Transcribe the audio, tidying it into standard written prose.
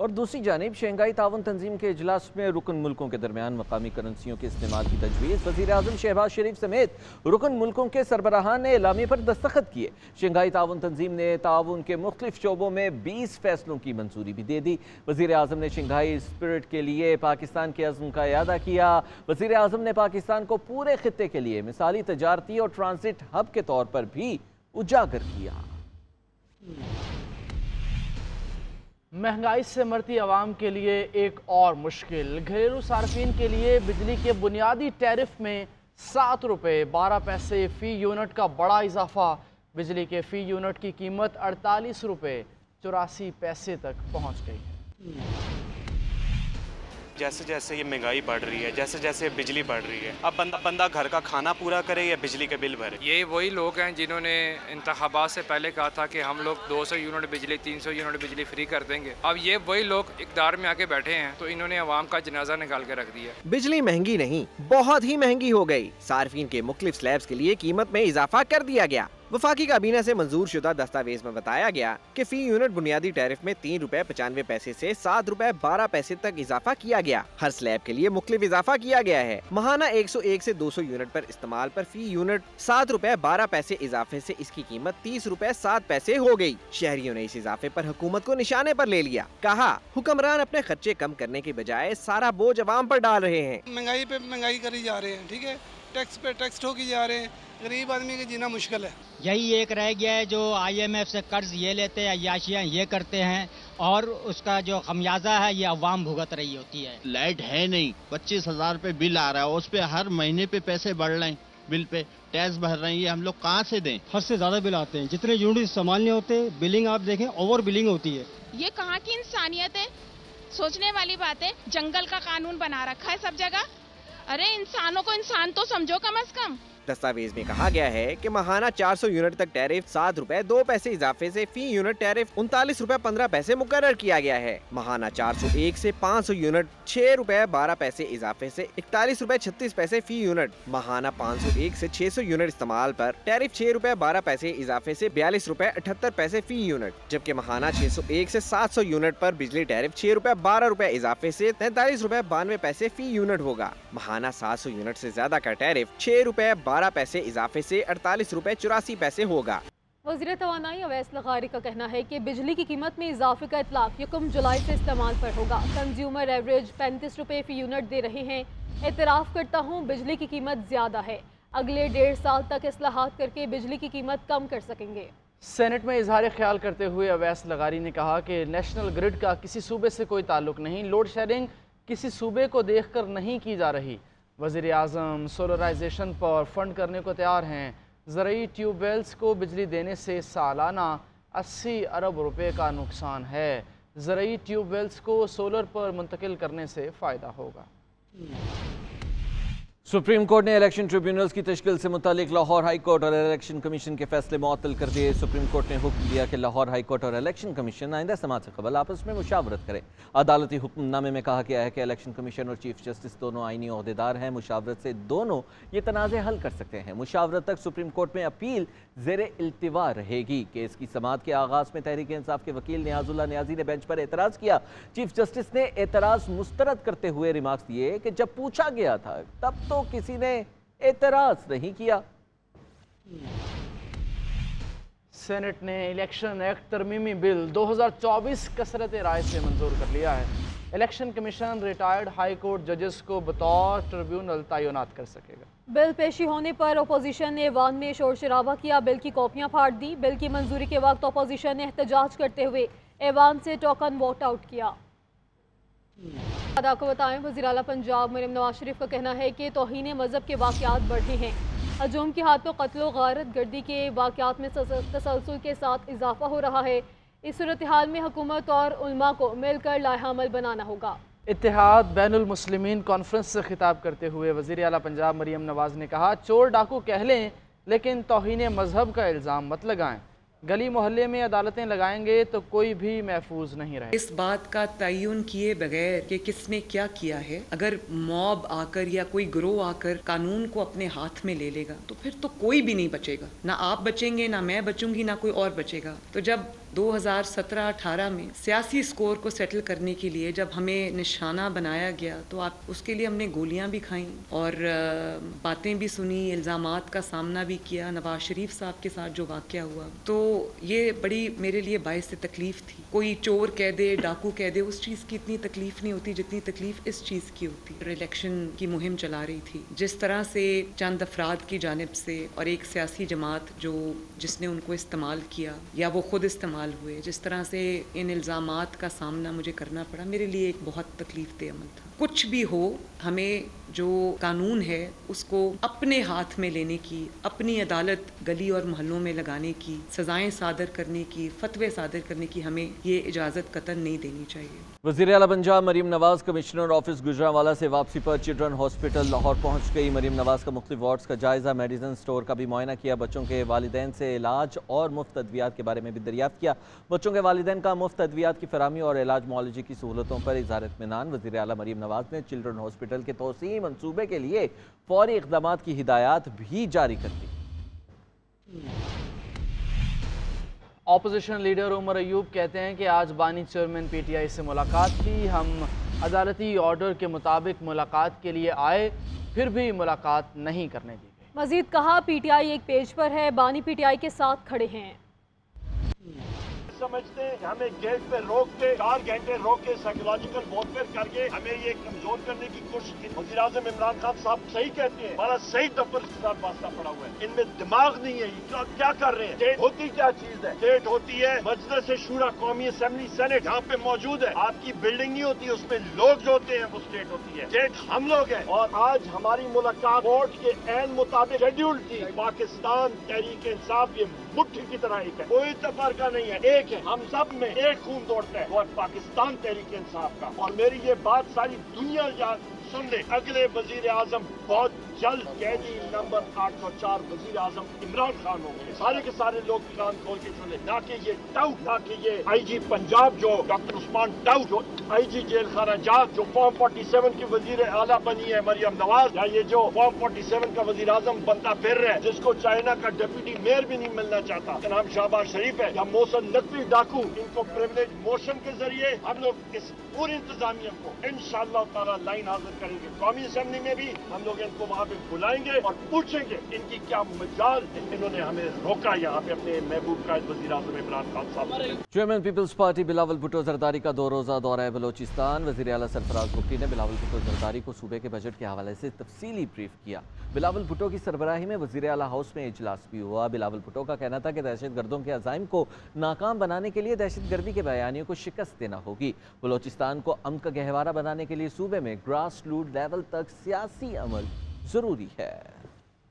और दूसरी जानिब शंघाई ताउन तंजीम के इजलास में रुकन मुल्कों के दरमियान मकामी करेंसियों के इस्तेमाल की तजवीज़। वज़ीर आज़म शहबाज शरीफ समेत रुकन मुल्कों के सरबराहान ने एलामी पर दस्तखत किए। शंघाई ताउन तंजीम ने ताउन के मुख्तलिफ शोबों में 20 फैसलों की मंजूरी भी दे दी। वज़ीर आज़म ने शंघाई स्पिरिट के लिए पाकिस्तान के अज़्म का इयादा किया। वज़ीर आज़म ने पाकिस्तान को पूरे खित्ते के लिए मिसाली तजारती और ट्रांसिट हब के तौर पर भी उजागर किया। महंगाई से मरती आवाम के लिए एक और मुश्किल। घरेलू सार्फिन के लिए बिजली के बुनियादी टैरिफ में 7 रुपये 12 पैसे फ़ी यूनिट का बड़ा इजाफा। बिजली के फ़ी यूनिट की कीमत 48 रुपये 84 पैसे तक पहुँच गई है। जैसे जैसे ये महंगाई बढ़ रही है, जैसे जैसे बिजली बढ़ रही है, अब बंदा घर का खाना पूरा करे या बिजली के बिल भरे। ये वही लोग हैं जिन्होंने इंतखाबात से पहले कहा था कि हम लोग 200 यूनिट बिजली 300 यूनिट बिजली फ्री कर देंगे। अब ये वही लोग इक़्तिदार में आके बैठे हैं तो इन्होंने अवाम का जनाजा निकाल के रख दिया। बिजली महंगी नहीं, बहुत ही महंगी हो गई। सार्फिन के मुख्तलिफ स्लैब्स के लिए कीमत में इजाफा कर दिया गया। वफाकी काबीना से मंजूर शुदा दस्तावेज में बताया गया कि फी यूनिट बुनियादी टैरिफ में 3 रुपए 95 पैसे से 7 रुपए 12 पैसे तक इजाफा किया गया। हर स्लैब के लिए मुख्तलिफ इजाफा किया गया है। महाना 101 से 200 यूनिट पर इस्तेमाल पर फी यूनिट 7 रुपए 12 पैसे इजाफे से इसकी कीमत 30 रुपए 7 पैसे हो गई। शहरियों ने इस इजाफे पर हुकूमत को निशाने पर ले लिया। कहा, हुक्मरान अपने खर्चे कम करने के बजाय सारा बोझ अवाम पर डाल रहे हैं। महंगाई पे महंगाई करी जा रहे हैं, ठीक है, टैक्स पे टैक्स ठोकी जा रहे हैं। गरीब आदमी का जीना मुश्किल है। यही एक रह गया है जो IMF से कर्ज ये लेते हैं, अय्याशियाँ ये करते हैं और उसका जो खमियाजा है ये अवाम भुगत रही होती है। लाइट है नहीं, 25,000 पे बिल आ रहा है, उस पे हर महीने पे पैसे बढ़ रहे हैं, बिल पे टैक्स भर रहे हैं, ये हम लोग कहाँ से दें? हद से ज्यादा बिल आते हैं। जितने यूनिट संभालने होते बिलिंग आप देखें ओवर बिलिंग होती है। ये कहाँ की इंसानियत है? सोचने वाली बात है। जंगल का कानून बना रखा है सब जगह। अरे इंसानों को इंसान तो समझो कम अज कम। दस्तावेज में कहा गया है कि माहाना 400 यूनिट तक टैरिफ 7 रुपए 2 पैसे इजाफे से फी यूनिट टैरिफ 39 रुपए 15 पैसे मुकर्रर किया गया है। माहाना 401 से 500 यूनिट 6 रुपए 12 पैसे इजाफे से 41 रुपए 36 पैसे फी यूनिट। माहाना 501 से 600 यूनिट इस्तेमाल पर टैरिफ 6 रुपए 12 पैसे इजाफे से 42 रुपए 78 पैसे फी यूनिट, जबकि माहाना 601 से 700 यूनिट पर बिजली टैरिफ 6 रुपए 12 रुपए इजाफे से 43 रुपए 92 पैसे फी यूनिट होगा। माहाना 700 यूनिट से ज्यादा का टैरिफ 6 रुपए 12 पैसे इजाफे से 48 रुपए 84 पैसे होगा। वज़ीर तवानाई अवैस लगारी का कहना है कि बिजली की कीमत में इजाफे का इतलाक 1 जुलाई से इस्तेमाल पर होगा। कंज्यूमर एवरेज 35 रुपए फी यूनिट दे रहे हैं। एतराफ़ करता हूँ बिजली की कीमत ज्यादा है। अगले 1.5 साल तक इस्लाहात करके बिजली की कीमत कम कर सकेंगे। सेनेट में इजहार ख्याल करते हुए अवैस लगारी ने कहा कि नेशनल ग्रिड का किसी सूबे से कोई ताल्लुक नहीं, लोड शेयरिंग किसी सूबे को देख कर नहीं की जा रही। वज़ीर आज़म सोलराइजेशन पर फंड करने को तैयार हैं। ज़रूरी ट्यूबवेल्स को बिजली देने से सालाना 80 अरब रुपए का नुकसान है। ज़रूरी ट्यूबवेल्स को सोलर पर मुंतकिल करने से फ़ायदा होगा। सुप्रीम कोर्ट ने इलेक्शन ट्रिब्यूनल्स की तश्कील से मुतालिक लाहौर हाई कोर्ट और इलेक्शन कमीशन के फैसले मुअत्तल कर दिए। सुप्रीम कोर्ट ने हुक्म दिया कि लाहौर हाई कोर्ट और इलेक्शन कमीशन आइंदा समाअत से कबल आपस में मुशावरत करें। अदालती हुक्मनामे में कहा गया है कि इलेक्शन कमीशन और चीफ जस्टिस दोनों आइनी ओहदेदार हैं। मुशावरत से दोनों ये तनाज़े हल कर सकते हैं। मुशावरत तक सुप्रीम कोर्ट में अपील ज़ेरे इल्तिवा रहेगी। केस की समाअत के आगाज़ में तहरीक इंसाफ के वकील नियाजुल्लाह नियाजी ने बेंच पर एतराज़ किया। चीफ जस्टिस ने एतराज़ मुस्तरद करते हुए रिमार्क्स दिए कि जब पूछा गया था तब तो किसी ने एतराज नहीं किया। सेनेट ने इलेक्शन एक्ट तरमीमी बिल 2024 कसरत राय से मंजूर कर लिया है। Election commission retired high court जजेस को बतौर ट्रिब्यूनल तैनात कर सकेगा। बिल पेशी होने पर अपोजिशन ने ऐवान में शोर शराबा किया। बिल की कॉपियां फाड़ दी। बिल की मंजूरी के वक्त अपोजिशन ने एहतजाज करते हुए ऐवान से टोकन वोट आउट किया। आपको बताएं, वज़ीर आला पंजाब मरीम नवाज शरीफ का कहना है कि तौहीन मज़हब के वाक़यात बढ़े हैं। हजूम की हाथों कत्ल गारत गर्दी के वाक़यात में तसलसल के साथ इजाफा हो रहा है। इस सूरत हाल में हुकूमत और उलमा को मिलकर लाहेअमल बनाना होगा। इत्तेहाद बैनुल मुस्लिमीन कॉन्फ्रेंस से खिताब करते हुए वज़ीर आला पंजाब मरीम नवाज ने कहा, चोर डाकू कह लें लेकिन तौहीन मज़हब का इल्ज़ाम मत लगाएं। गली मोहल्ले में अदालतें लगाएंगे तो कोई भी महफूज नहीं रहे। इस बात का तयन किए बगैर कि किसने क्या किया है, अगर मॉब आकर या कोई ग्रोह आकर कानून को अपने हाथ में ले लेगा तो फिर तो कोई भी नहीं बचेगा। ना आप बचेंगे, ना मैं बचूंगी, ना कोई और बचेगा। तो जब 2017-18 में सियासी स्कोर को सेटल करने के लिए जब हमें निशाना बनाया गया तो आप उसके लिए हमने गोलियां भी खाई और बातें भी सुनी, इल्ज़ामात का सामना भी किया। नवाज शरीफ साहब के साथ जो वाक़या हुआ तो ये बड़ी मेरे लिए बाइस तकलीफ़ थी। कोई चोर कह दे, डाकू कह दे, उस चीज़ की इतनी तकलीफ़ नहीं होती जितनी तकलीफ़ इस चीज़ की होती। इलेक्शन की मुहिम चला रही थी, जिस तरह से चंद अफराद की जानिब से और एक सियासी जमात जिसने उनको इस्तेमाल किया या वो खुद इस्तेमाल हुए, जिस तरह से इन इल्ज़ामात का सामना मुझे करना पड़ा, मेरे लिए एक बहुत तकलीफ दे अमल था। कुछ भी हो, हमें जो कानून है उसको अपने हाथ में लेने की, अपनी अदालत गली और मोहल्लों में लगाने की, सजाएं सादर करने की, फतवे सादर करने की हमें ये इजाज़त कतई नहीं देनी चाहिए। वज़ीर आला पंजाब मरीम नवाज कमिश्नर ऑफिस गुजरांवाला से वापसी पर चिल्ड्रन हॉस्पिटल लाहौर पहुंच गई। मरीम नवाज का मुख्तलिफ वार्ड्स का जायजा, मेडिसिन स्टोर का भी मुआयना किया। बच्चों के वालिदैन से इलाज और मुफ्त अद्वियात के बारे में भी दरियाफ्त किया। बच्चों के वालिदैन का मुफ्त अद्वियात की फराहमी और इलाज मुआलजी की सहूलतों पर इज़हार इत्मीनान। वज़ीर आला मरीम नवाज ने चिल्ड्रन हॉस्पिटल के तोसी मंसूबे के लिए फौरी इक़दामात की हिदायत भी जारी कर दी। ऑपोजिशन लीडर उमर अयूब कहते हैं कि आज बानी चेयरमैन पीटीआई से मुलाकात की, हम अदालती ऑर्डर के मुताबिक मुलाकात के लिए आए, फिर भी मुलाकात नहीं करने दी गई। मजीद कहा, पीटीआई एक पेज पर है, बानी पीटीआई के साथ खड़े हैं। समझते हैं हमें गेट पे रोक के 4 घंटे रोक के साइकोलॉजिकल वॉरफेयर करके हमें ये कमजोर करने की कोशिश की। वज़ीर आज़म इमरान खान साहब सही कहते हैं, हमारा सही दफ्तर के साथ वास्ता पड़ा हुआ है, इनमें दिमाग नहीं है, ये क्या कर रहे हैं। स्टेट होती क्या चीज है? स्टेट होती है मजलिस शूरा, कौमी असेंबली, सेनेट यहाँ पे मौजूद है। आपकी बिल्डिंग नहीं होती, उसमें लोग जो होते हैं वो स्टेट होती है। स्टेट हम लोग हैं। और आज हमारी मुलाकात कोर्ट के ऐन मुताबिक शेड्यूल थी। पाकिस्तान तहरीक इंसाफ ये मुट्ठी की तरह एक है, कोई तफरका नहीं है, एक है। हम सब में एक खून दौड़ता है, वो पाकिस्तान तहरीक इंसाफ का। और मेरी ये बात सारी दुनिया सुन ले, अगले वजीर आजम बहुत जल्द कैदी नंबर 804 वजीर आजम इमरान खान होंगे। सारे के सारे लोग कान खोल के सुने, ना कि ये टाउट, ना कि ये आईजी पंजाब जो डॉक्टर उस्मान टाउट, जो आईजी जेल खाना जात, जो फॉर्म 47 की वजीर आला बनी है मरियम नवाज, या ये जो फॉर्म 47 का वजीर आजम बनता फिर रहा है, जिसको चाइना का डिप्टी मेयर भी नहीं मिलना चाहता, का नाम शहबाज शरीफ है, या मोहसिन नकवी डाकू, इनको प्रिविलेज मोशन के जरिए हम लोग इस पूरी इंतजामिया को इंशाअल्लाह ताला लाइन हाजिर करेंगे। कौमी असेंबली में भी हम लोग इनको वहाँ पे बुलाएंगे और पूछेंगे इनकी क्या मजाल, इन्होंने हमें रोका यहाँ पे अपने महबूब कायद वज़ीर आज़म इमरान खान साहब। Chairman peoples party Bilawal Bhutto Zardari का 2 रोज़ा दौरा है बलोचिस्तान। वज़ीर आला सरफराज भुट्टी ने बिलावल भुट्टो जरदारी को सूबे के बजट के हवाले से तफसीली ब्रीफ किया। बिलावल भुट्टो की सरबराही में वज़ीर आला हाउस में इजलास भी हुआ। बिलावल भुट्टो का कहना था कि दहशत गर्दों के अज़ाइम को नाकाम बनाने के लिए दहशत गर्दी के बयानियों को शिकस्त देना होगी। बलोचिस्तान को अमन का गहवारा बनाने के लिए सूबे में ग्रास रूट लेवल तक सियासी अमल जरूरी है।